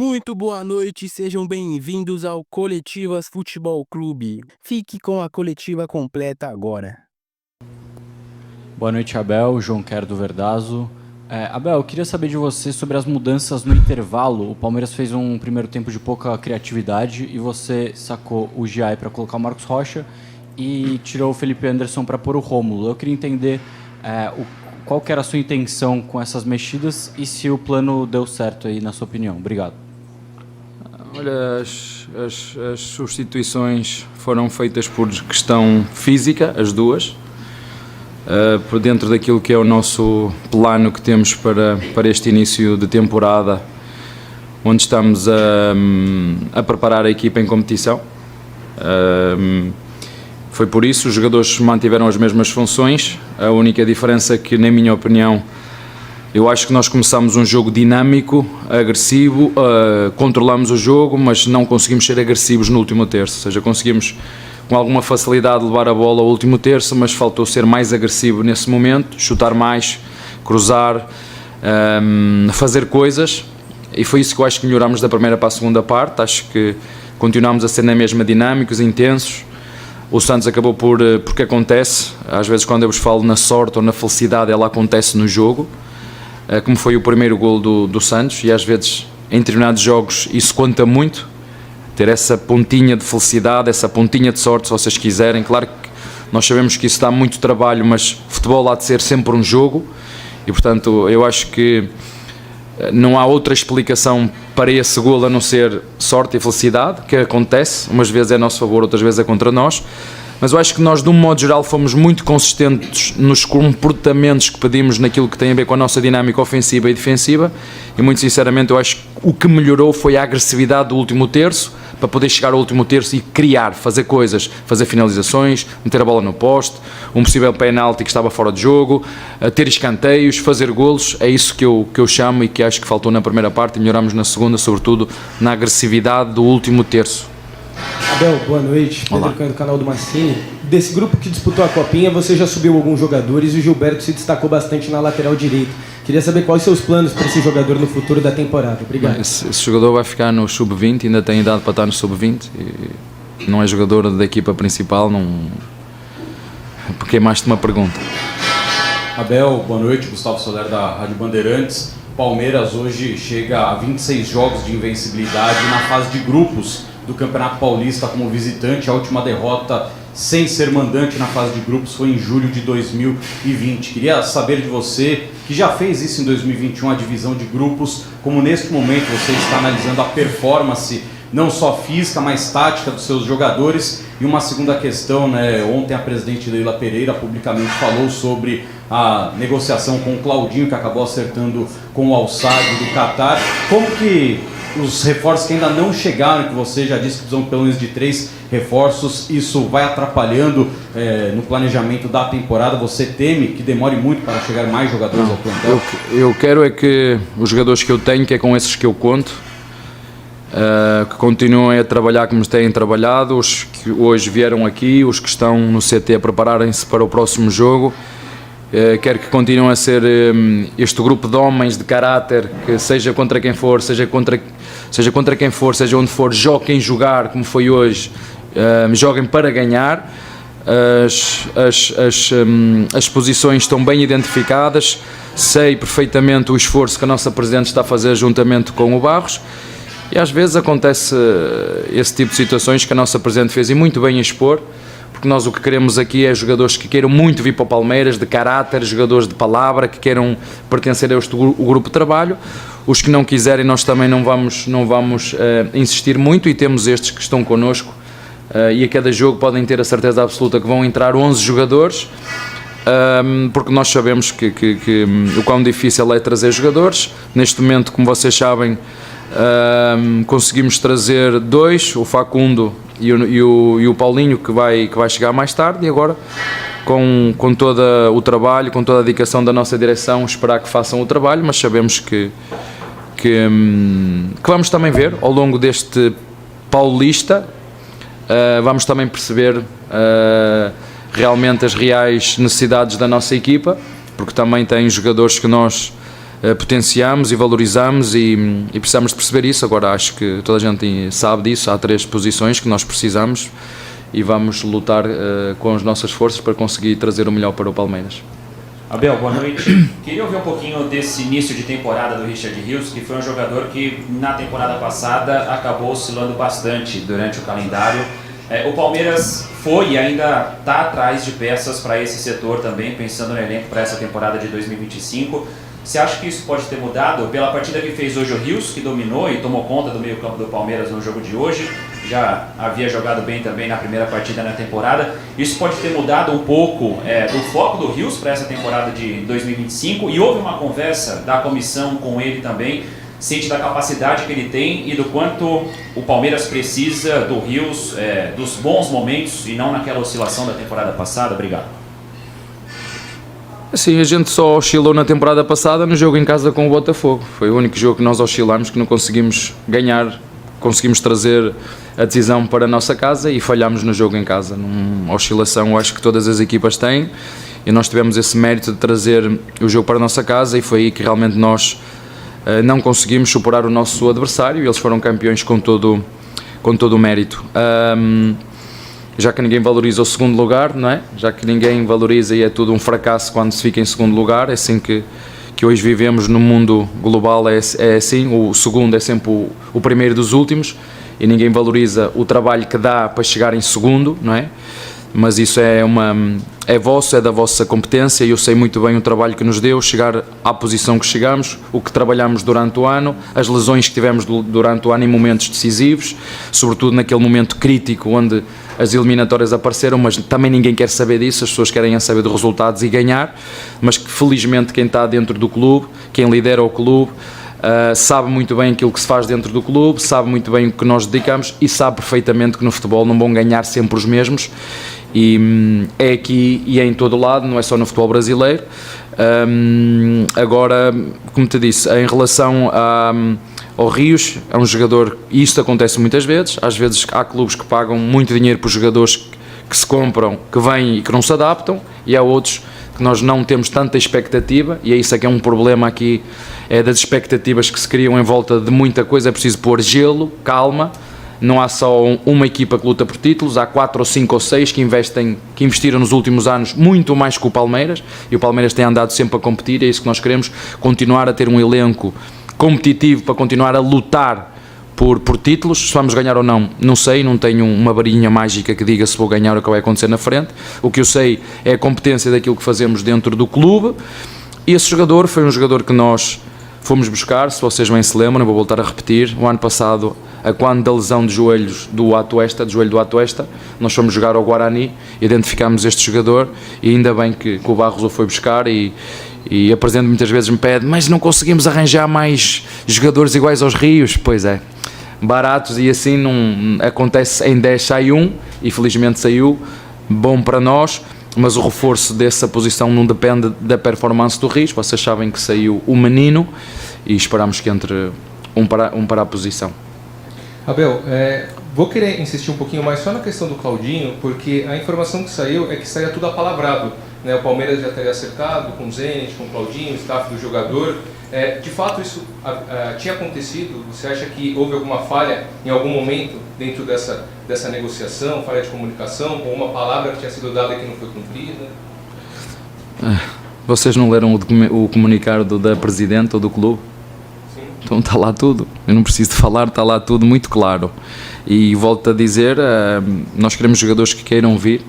Muito boa noite, sejam bem-vindos ao Coletivas Futebol Clube. Fique com a coletiva completa agora. Boa noite, Abel. João Quero do Verdazo. Abel, eu queria saber de você sobre as mudanças no intervalo. O Palmeiras fez um primeiro tempo de pouca criatividade e você sacou o Giai para colocar o Marcos Rocha e tirou o Felipe Anderson para pôr o Rômulo. Eu queria entender qual que era a sua intenção com essas mexidas e se o plano deu certo aí, na sua opinião. Obrigado. Olha, as substituições foram feitas por questão física, as duas, por dentro daquilo que é o nosso plano que temos para este início de temporada, onde estamos a preparar a equipa em competição. Foi por isso, os jogadores mantiveram as mesmas funções, a única diferença é que, na minha opinião, eu acho que nós começámos um jogo dinâmico, agressivo, controlamos o jogo, mas não conseguimos ser agressivos no último terço, ou seja, conseguimos com alguma facilidade levar a bola ao último terço, mas faltou ser mais agressivo nesse momento, chutar mais, cruzar, fazer coisas, e foi isso que eu acho que melhoramos da primeira para a segunda parte. Acho que continuámos a ser na mesma dinâmicos, intensos. O Santos acabou porque acontece, às vezes quando eu vos falo na sorte ou na felicidade, ela acontece no jogo, como foi o primeiro golo do Santos, e às vezes em determinados jogos isso conta muito, ter essa pontinha de felicidade, essa pontinha de sorte, se vocês quiserem. Claro que nós sabemos que isso dá muito trabalho, mas futebol há de ser sempre um jogo, e portanto eu acho que não há outra explicação para esse golo a não ser sorte e felicidade, que acontece, umas vezes é a nosso favor, outras vezes é contra nós. Mas eu acho que nós, de um modo geral, fomos muito consistentes nos comportamentos que pedimos naquilo que tem a ver com a nossa dinâmica ofensiva e defensiva, e muito sinceramente eu acho que o que melhorou foi a agressividade do último terço, para poder chegar ao último terço e criar, fazer coisas, fazer finalizações, meter a bola no poste, um possível penalti que estava fora de jogo, ter escanteios, fazer golos. É isso que eu chamo e que acho que faltou na primeira parte e melhoramos na segunda, sobretudo na agressividade do último terço. Abel, boa noite. Pedro Cândido do canal do Massini. Desse grupo que disputou a Copinha, você já subiu alguns jogadores e o Gilberto se destacou bastante na lateral direita. Queria saber quais seus planos para esse jogador no futuro da temporada. Obrigado. Esse jogador vai ficar no sub-20, ainda tem idade para estar no sub-20. Não é jogador da equipa principal, não. Porque é mais de uma pergunta. Abel, boa noite. Gustavo Soler da Rádio Bandeirantes. Palmeiras hoje chega a 26 jogos de invencibilidade na fase de grupos do Campeonato Paulista como visitante. A última derrota sem ser mandante na fase de grupos foi em julho de 2020. Queria saber de você, que já fez isso em 2021, a divisão de grupos, como neste momento você está analisando a performance, não só física, mas tática dos seus jogadores. E uma segunda questão, né? Ontem a presidente Leila Pereira publicamente falou sobre a negociação com o Claudinho, que acabou acertando com o Al-Sadd do Qatar. Como que os reforços que ainda não chegaram, que você já disse que precisam pelo menos de 3 reforços, isso vai atrapalhando no planejamento da temporada? Você teme que demore muito para chegar mais jogadores ao plantel? Eu quero é que os jogadores que eu tenho, que é com esses que eu conto, que continuem a trabalhar como têm trabalhado, os que hoje vieram aqui, os que estão no CT a prepararem-se para o próximo jogo. Quero que continuem a ser este grupo de homens de caráter, que seja contra quem for, seja quem for, seja onde for, joguem jogar como foi hoje, joguem para ganhar. As posições estão bem identificadas, sei perfeitamente o esforço que a nossa Presidente está a fazer juntamente com o Barros, e às vezes acontece esse tipo de situações que a nossa Presidente fez e muito bem a expor, porque nós o que queremos aqui é jogadores que queiram muito vir para o Palmeiras, de caráter, jogadores de palavra, que queiram pertencer a este grupo de trabalho. Os que não quiserem, nós também não vamos insistir muito, e temos estes que estão connosco, e a cada jogo podem ter a certeza absoluta que vão entrar 11 jogadores, porque nós sabemos que o quão difícil é trazer jogadores. Neste momento, como vocês sabem, conseguimos trazer 2, o Facundo e o Paulinho, que vai chegar mais tarde, e agora com todo o trabalho, com toda a dedicação da nossa direção, esperar que façam o trabalho, mas sabemos que vamos também ver ao longo deste Paulista, vamos também perceber realmente as reais necessidades da nossa equipa, porque também tem jogadores que nós potenciamos e valorizamos e precisamos de perceber isso. Agora acho que toda a gente sabe disso, há 3 posições que nós precisamos e vamos lutar com as nossas forças para conseguir trazer o melhor para o Palmeiras. Abel, boa noite. Queria ouvir um pouquinho desse início de temporada do Richard Rios, que foi um jogador que na temporada passada acabou oscilando bastante durante o calendário. O Palmeiras foi e ainda está atrás de peças para esse setor também, pensando no elenco para essa temporada de 2025. Você acha que isso pode ter mudado pela partida que fez hoje o Rios, que dominou e tomou conta do meio-campo do Palmeiras no jogo de hoje? Já havia jogado bem também na primeira partida na temporada. Isso pode ter mudado um pouco do foco do Rios para essa temporada de 2025? E houve uma conversa da comissão com ele também, ciente da capacidade que ele tem e do quanto o Palmeiras precisa do Rios, dos bons momentos e não naquela oscilação da temporada passada? Obrigado. Sim, a gente só oscilou na temporada passada no jogo em casa com o Botafogo. Foi o único jogo que nós oscilamos, que não conseguimos ganhar, conseguimos trazer a decisão para a nossa casa e falhámos no jogo em casa. Numa oscilação, eu acho que todas as equipas têm e nós tivemos esse mérito de trazer o jogo para a nossa casa e foi aí que realmente nós não conseguimos superar o nosso adversário e eles foram campeões com todo o mérito. Já que ninguém valoriza o segundo lugar, não é? Já que ninguém valoriza e é tudo um fracasso quando se fica em segundo lugar, é assim que hoje vivemos no mundo global, é assim, o segundo é sempre o primeiro dos últimos e ninguém valoriza o trabalho que dá para chegar em segundo, não é? Mas isso é vosso, é da vossa competência e eu sei muito bem o trabalho que nos deu chegar à posição que chegamos, o que trabalhamos durante o ano, as lesões que tivemos durante o ano em momentos decisivos, sobretudo naquele momento crítico onde as eliminatórias apareceram, mas também ninguém quer saber disso, as pessoas querem saber dos resultados e ganhar, mas que felizmente quem está dentro do clube, quem lidera o clube, sabe muito bem aquilo que se faz dentro do clube, sabe muito bem o que nós dedicamos e sabe perfeitamente que no futebol não vão ganhar sempre os mesmos e é aqui e é em todo o lado, não é só no futebol brasileiro. Agora, como te disse, em relação ao Rios, é um jogador, e isto acontece muitas vezes, às vezes há clubes que pagam muito dinheiro para os jogadores que se compram, que vêm e que não se adaptam, e há outros que nós não temos tanta expectativa, e é isso que é um problema aqui, é das expectativas que se criam em volta de muita coisa, é preciso pôr gelo, calma, não há só uma equipa que luta por títulos, há 4 ou 5 ou 6 que investiram nos últimos anos muito mais que o Palmeiras, e o Palmeiras tem andado sempre a competir, é isso que nós queremos, continuar a ter um elenco competitivo para continuar a lutar por títulos. Se vamos ganhar ou não, não sei, não tenho uma varinha mágica que diga se vou ganhar ou o que vai acontecer na frente. O que eu sei é a competência daquilo que fazemos dentro do clube. E esse jogador foi um jogador que nós fomos buscar, se vocês bem se lembram, vou voltar a repetir, o ano passado, quando da lesão de joelho do Atuesta, nós fomos jogar ao Guarani, identificámos este jogador e ainda bem que o Barros o foi buscar e a Presidente muitas vezes me pede, mas não conseguimos arranjar mais jogadores iguais aos Rios? Pois é, baratos e assim não acontece, em 10 sai um e felizmente saiu, bom para nós, mas o reforço dessa posição não depende da performance do Rios, vocês sabem que saiu o menino e esperamos que entre um para a posição. Abel, vou querer insistir um pouquinho mais só na questão do Claudinho, porque a informação que saiu é que saía tudo apalavrado, né? O Palmeiras já teria acertado com o Zenit, com o Claudinho, o staff do jogador. De fato isso tinha acontecido? Você acha que houve alguma falha em algum momento dentro dessa negociação, falha de comunicação, ou uma palavra que tinha sido dada que não foi cumprida? Vocês não leram o comunicado da Presidente ou do clube? Sim. Então está lá tudo, eu não preciso de falar, está lá tudo muito claro. E volto a dizer, nós queremos jogadores que queiram vir.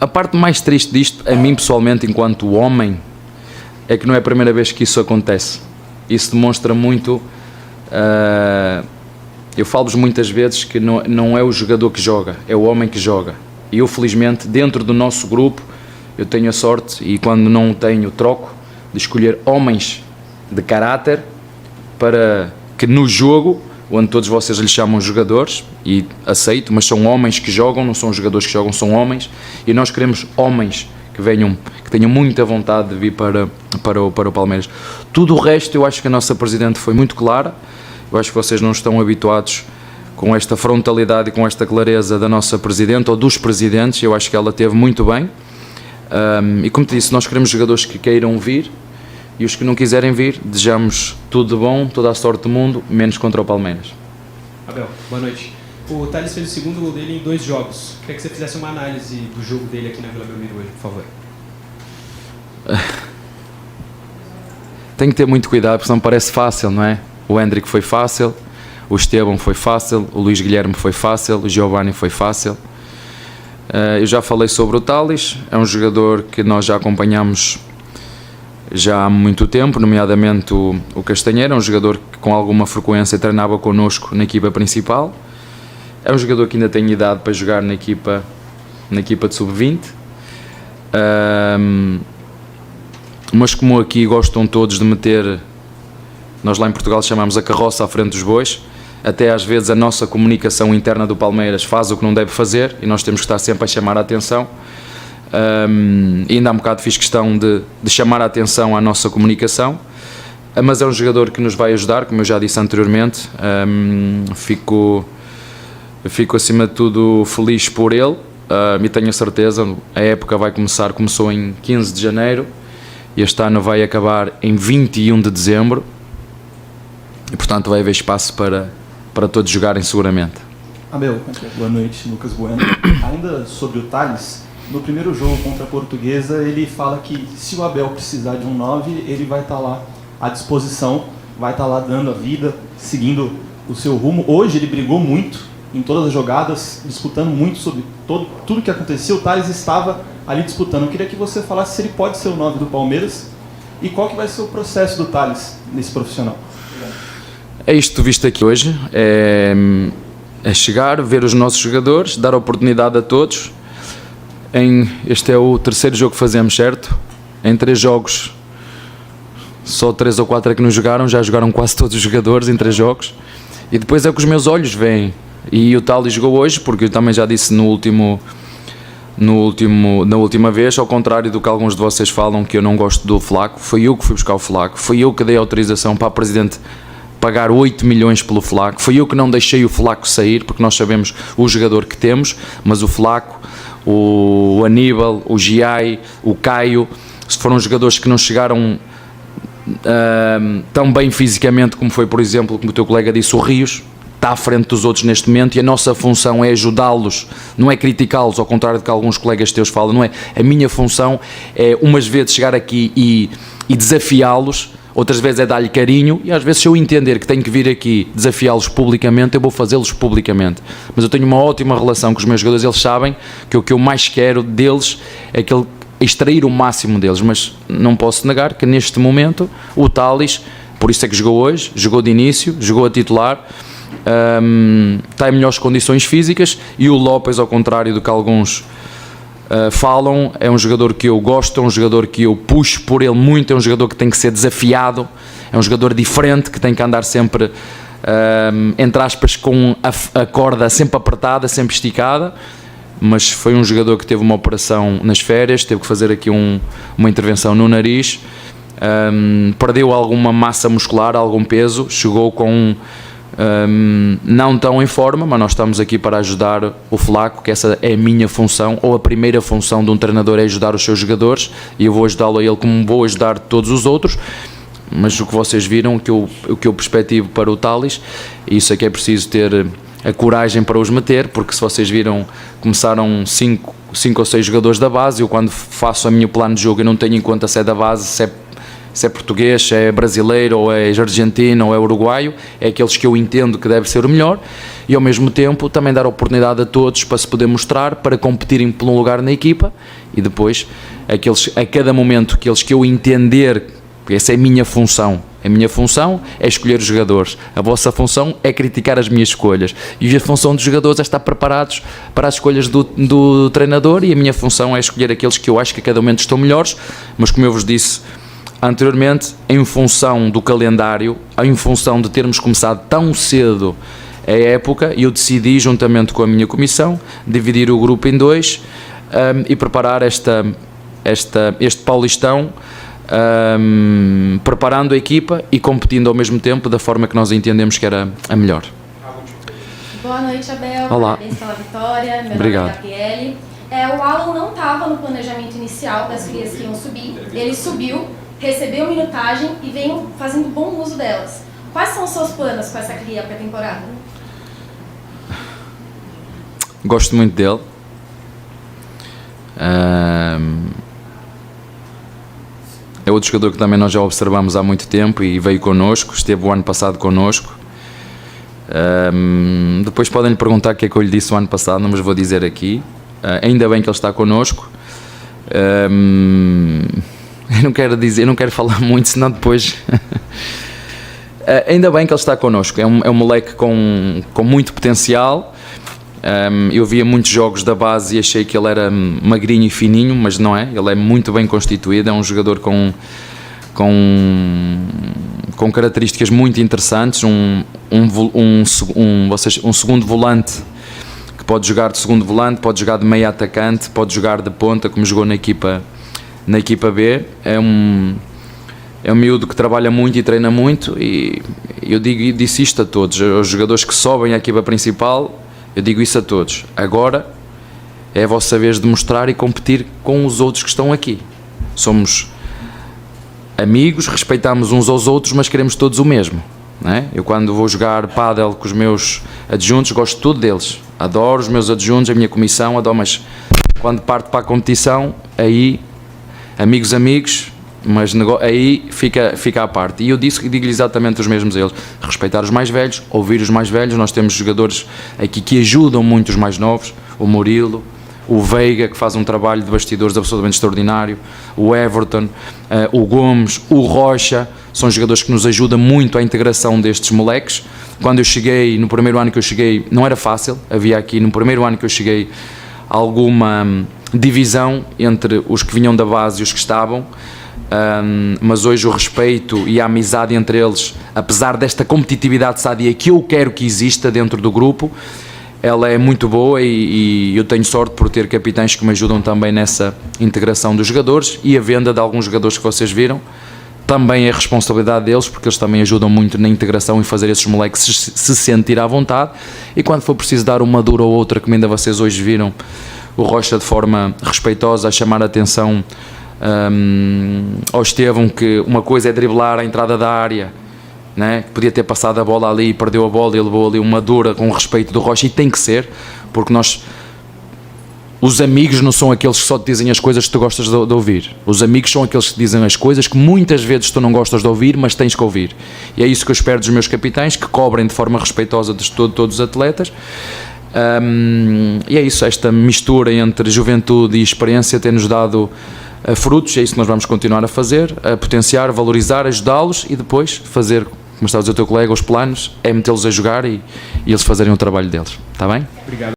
A parte mais triste disto, a mim pessoalmente, enquanto homem, é que não é a primeira vez que isso acontece. Isso demonstra muito, eu falo-vos muitas vezes que não é o jogador que joga, é o homem que joga. E eu felizmente, dentro do nosso grupo, eu tenho a sorte, e quando não tenho, troco, de escolher homens de caráter para que no jogo, onde todos vocês lhes chamam jogadores, e aceito, mas são homens que jogam, não são jogadores que jogam, são homens, e nós queremos homens que venham, que tenham muita vontade de vir para o Palmeiras. Tudo o resto, eu acho que a nossa Presidente foi muito clara, eu acho que vocês não estão habituados com esta frontalidade e com esta clareza da nossa Presidente, ou dos Presidentes, eu acho que ela teve muito bem, e como te disse, nós queremos jogadores que queiram vir, e os que não quiserem vir, desejamos tudo de bom, toda a sorte do mundo, menos contra o Palmeiras. Abel, boa noite. O Tales fez o segundo gol dele em 2 jogos. Queria que você fizesse uma análise do jogo dele aqui na Vila Belmiro hoje, por favor. Tem que ter muito cuidado, porque senão parece fácil, não é? O Hendrick foi fácil, o Estevão foi fácil, o Luís Guilherme foi fácil, o Giovanni foi fácil. Eu já falei sobre o Tales, é um jogador que nós já acompanhamos já há muito tempo, nomeadamente o Castanheira, é um jogador que com alguma frequência treinava connosco na equipa principal. É um jogador que ainda tem idade para jogar na equipa de sub-20. Mas como aqui gostam todos de meter, nós lá em Portugal chamamos a carroça à frente dos bois, até às vezes a nossa comunicação interna do Palmeiras faz o que não deve fazer e nós temos que estar sempre a chamar a atenção. E ainda há um bocado fiz questão de chamar a atenção à nossa comunicação, mas é um jogador que nos vai ajudar, como eu já disse anteriormente. Fico acima de tudo feliz por ele, e tenho a certeza, a época começou em 15 de janeiro, e este ano vai acabar em 21 de dezembro, e portanto vai haver espaço para todos jogarem seguramente. Abel, boa noite, Lucas Bueno. Ainda sobre o Tales, no primeiro jogo contra a Portuguesa, ele fala que se o Abel precisar de um 9, ele vai estar lá à disposição, vai estar lá dando a vida, seguindo o seu rumo. Hoje ele brigou muito em todas as jogadas, disputando muito sobre tudo que aconteceu. O Tales estava ali disputando. Eu queria que você falasse se ele pode ser o 9 do Palmeiras e qual que vai ser o processo do Tales nesse profissional. É isto que tu viste aqui hoje, é chegar, ver os nossos jogadores, dar oportunidade a todos. Este é o terceiro jogo que fazemos, certo? Em 3 jogos, só 3 ou 4 é que não jogaram, já jogaram quase todos os jogadores em 3 jogos. E depois é o que os meus olhos veem. E o Tales jogou hoje, porque eu também já disse na última vez, ao contrário do que alguns de vocês falam que eu não gosto do Flaco, foi eu que fui buscar o Flaco, foi eu que dei autorização para a Presidente pagar 8 milhões pelo Flaco, foi eu que não deixei o Flaco sair, porque nós sabemos o jogador que temos, mas o Flaco, o Aníbal, o Giai, o Caio, foram jogadores que não chegaram tão bem fisicamente como foi, por exemplo, como o teu colega disse, o Rios, está à frente dos outros neste momento, e a nossa função é ajudá-los, não é criticá-los, ao contrário do que alguns colegas teus falam, não é? A minha função é umas vezes chegar aqui e desafiá-los, outras vezes é dar-lhe carinho, e às vezes se eu entender que tenho que vir aqui desafiá-los publicamente, eu vou fazê-los publicamente. Mas eu tenho uma ótima relação com os meus jogadores, eles sabem que o que eu mais quero deles é extrair o máximo deles, mas não posso negar que neste momento o Tales, por isso é que jogou hoje, jogou de início, jogou a titular, está em melhores condições físicas, e o Lopes, ao contrário do que alguns falam, é um jogador que eu gosto, é um jogador que eu puxo por ele muito, é um jogador que tem que ser desafiado, é um jogador diferente, que tem que andar sempre, entre aspas, com a corda sempre apertada, sempre esticada, mas foi um jogador que teve uma operação nas férias, teve que fazer aqui uma intervenção no nariz, perdeu alguma massa muscular, algum peso, chegou com não tão em forma, mas nós estamos aqui para ajudar o Flaco, que essa é a minha função, ou a primeira função de um treinador é ajudar os seus jogadores, e eu vou ajudá-lo a ele como vou ajudar todos os outros. Mas o que vocês viram, o que eu perspectivo para o Tales, isso é que é preciso ter a coragem para os meter, porque se vocês viram, começaram 5 ou 6 jogadores da base, eu quando faço o meu plano de jogo eu não tenho em conta se é da base, se é português, se é brasileiro, ou é argentino, ou é uruguaio, é aqueles que eu entendo que deve ser o melhor, e ao mesmo tempo também dar oportunidade a todos para se poder mostrar, para competirem por um lugar na equipa, e depois a cada momento aqueles que eu entender, porque essa é a minha função é escolher os jogadores, a vossa função é criticar as minhas escolhas, e a função dos jogadores é estar preparados para as escolhas do treinador, e a minha função é escolher aqueles que eu acho que a cada momento estão melhores, mas como eu vos disse anteriormente, em função do calendário, em função de termos começado tão cedo a época, eu decidi, juntamente com a minha comissão, dividir o grupo em 2 e preparar este Paulistão, preparando a equipa e competindo ao mesmo tempo da forma que nós entendemos que era a melhor. Boa noite, Abel. Olá. Parabéns pela vitória. Meu Obrigado. nome é Gabriele. O Alan não estava no planejamento inicial das crias que iam subir. Ele subiu recebeu minutagem e vem fazendo bom uso delas. Quais são os seus planos com essa cria pré-temporada? Gosto muito dele. É outro jogador que também nós já observamos há muito tempo e veio connosco, esteve o ano passado connosco. Depois podem lhe perguntar o que é que eu lhe disse o ano passado, não vos vou dizer aqui. Ainda bem que ele está connosco. Eu não quero falar muito, senão depois. Ainda bem que ele está connosco. É um moleque com muito potencial. Eu via muitos jogos da base e achei que ele era magrinho e fininho, mas não é. Ele é muito bem constituído. É um jogador com características muito interessantes. Um segundo volante que pode jogar de segundo volante, pode jogar de meio atacante, pode jogar de ponta, como jogou na equipa B. É um miúdo que trabalha muito e treina muito, e eu disse isto a todos, os jogadores que sobem à equipa principal, eu digo isso a todos. Agora é a vossa vez de mostrar e competir com os outros que estão aqui. Somos amigos, respeitamos uns aos outros, mas queremos todos o mesmo, não é? Eu quando vou jogar pádel com os meus adjuntos, gosto tudo deles, adoro os meus adjuntos, a minha comissão, adoro, mas quando parto para a competição, aí amigos, mas aí fica à parte. E eu digo-lhe exatamente os mesmos a eles: respeitar os mais velhos, ouvir os mais velhos. Nós temos jogadores aqui que ajudam muito os mais novos, o Murilo, o Veiga, que faz um trabalho de bastidores absolutamente extraordinário, o Everton, o Gomes, o Rocha, são jogadores que nos ajudam muito à integração destes moleques. Quando eu cheguei, no primeiro ano que eu cheguei, não era fácil, havia aqui, no primeiro ano que eu cheguei, alguma divisão entre os que vinham da base e os que estavam, mas hoje o respeito e a amizade entre eles, apesar desta competitividade sadia que eu quero que exista dentro do grupo, ela é muito boa, e eu tenho sorte por ter capitães que me ajudam também nessa integração dos jogadores, e a venda de alguns jogadores que vocês viram também é responsabilidade deles, porque eles também ajudam muito na integração e fazer esses moleques se sentir à vontade. E quando for preciso dar uma dura ou outra, como ainda vocês hoje viram, o Rocha de forma respeitosa a chamar a atenção ao Estevão, que uma coisa é driblar a entrada da área, né? Que podia ter passado a bola ali e perdeu a bola, e levou ali uma dura com o respeito do Rocha, e tem que ser, porque os amigos não são aqueles que só te dizem as coisas que tu gostas de ouvir. Os amigos são aqueles que te dizem as coisas que muitas vezes tu não gostas de ouvir, mas tens que ouvir. E é isso que eu espero dos meus capitães, que cobrem de forma respeitosa de todos os atletas. E é isso, esta mistura entre juventude e experiência tem-nos dado frutos. É isso que nós vamos continuar a fazer, a potenciar, valorizar, ajudá-los, e depois fazer, como está a dizer o teu colega, os planos é metê-los a jogar e eles fazerem o trabalho deles. Está bem? Obrigado.